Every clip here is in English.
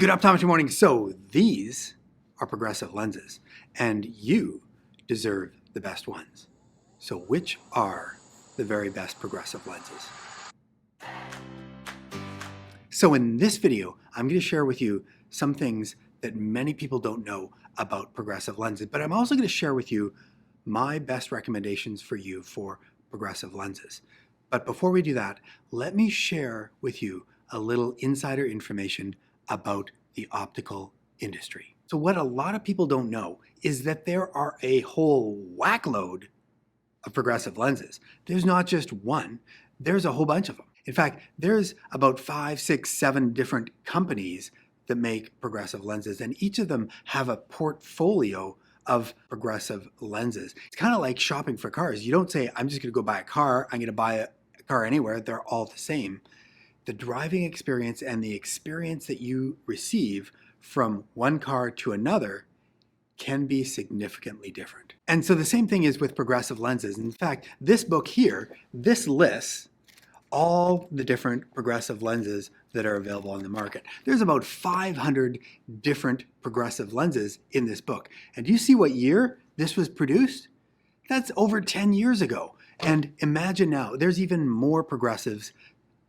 Good optometry morning. So these are progressive lenses and you deserve the best ones. So which are the very best progressive lenses? So in this video, I'm going to share with you some things that many people don't know about progressive lenses, but I'm also going to share with you my best recommendations for you for progressive lenses. But before we do that, let me share with you a little insider information about the optical industry. So what a lot of people don't know is that there are a whole whackload of progressive lenses. There's not just one, there's a whole bunch of them. In fact, there's about 5, 6, 7 different companies that make progressive lenses, and each of them have a portfolio of progressive lenses. It's kind of like shopping for cars. You don't say, I'm just going to go buy a car, I'm going to buy a car anywhere. They're all the same. The driving experience and the experience that you receive from one car to another can be significantly different. And so the same thing is with progressive lenses. In fact, this book here, this lists all the different progressive lenses that are available on the market. There's about 500 different progressive lenses in this book. And do you see what year this was produced? That's over 10 years ago. And imagine now, there's even more progressives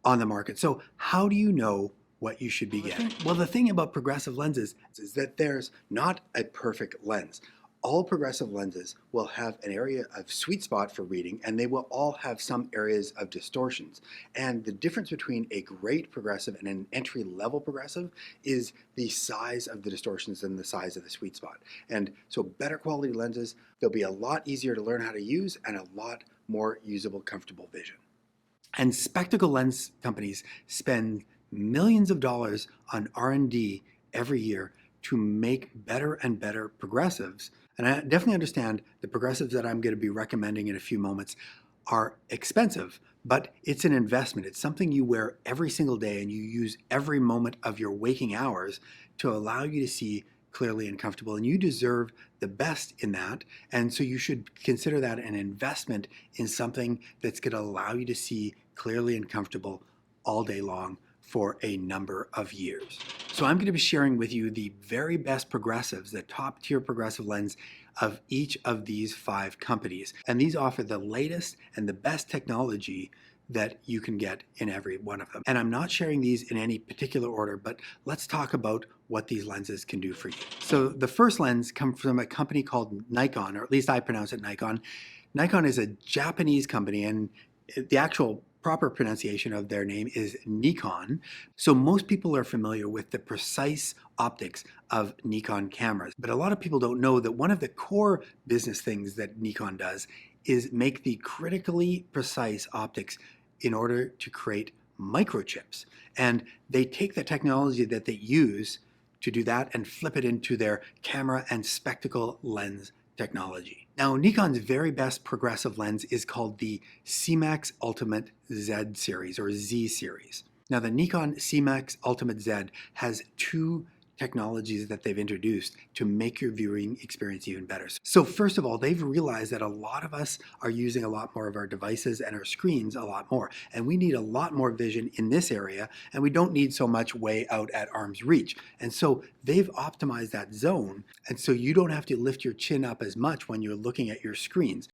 on the market. So how do you know what you should be getting? Well, the thing about progressive lenses is that there's not a perfect lens. All progressive lenses will have an area of sweet spot for reading, and they will all have some areas of distortions. And the difference between a great progressive and an entry-level progressive is the size of the distortions and the size of the sweet spot. And so better quality lenses, they'll be a lot easier to learn how to use and a lot more usable, comfortable vision. And spectacle lens companies spend millions of dollars on R&D every year to make better and better progressives. And I definitely understand the progressives that I'm going to be recommending in a few moments are expensive, but it's an investment. It's something you wear every single day and you use every moment of your waking hours to allow you to see clearly and comfortable, and you deserve the best in that. And so you should consider that an investment in something that's going to allow you to see clearly and comfortable all day long for a number of years. So I'm going to be sharing with you the very best progressives, the top tier progressive lens of each of these 5 companies. And these offer the latest and the best technology that you can get in every one of them. And I'm not sharing these in any particular order, but let's talk about what these lenses can do for you. So the first lens comes from a company called Nikon, or at least I pronounce it Nikon. Nikon is a Japanese company, and the actual proper pronunciation of their name is Nikon. So most people are familiar with the precise optics of Nikon cameras, but a lot of people don't know that one of the core business things that Nikon does is make the critically precise optics in order to create microchips. And they take the technology that they use to do that and flip it into their camera and spectacle lens technology. Now, Nikon's very best progressive lens is called the CMAX Ultimate Z series, or Z series. Now, the Nikon CMAX Ultimate Z has 2 technologies that they've introduced to make your viewing experience even better. So first of all, they've realized that a lot of us are using a lot more of our devices and our screens a lot more, and we need a lot more vision in this area, and we don't need so much way out at arm's reach. And so they've optimized that zone, and so you don't have to lift your chin up as much when you're looking at your screens.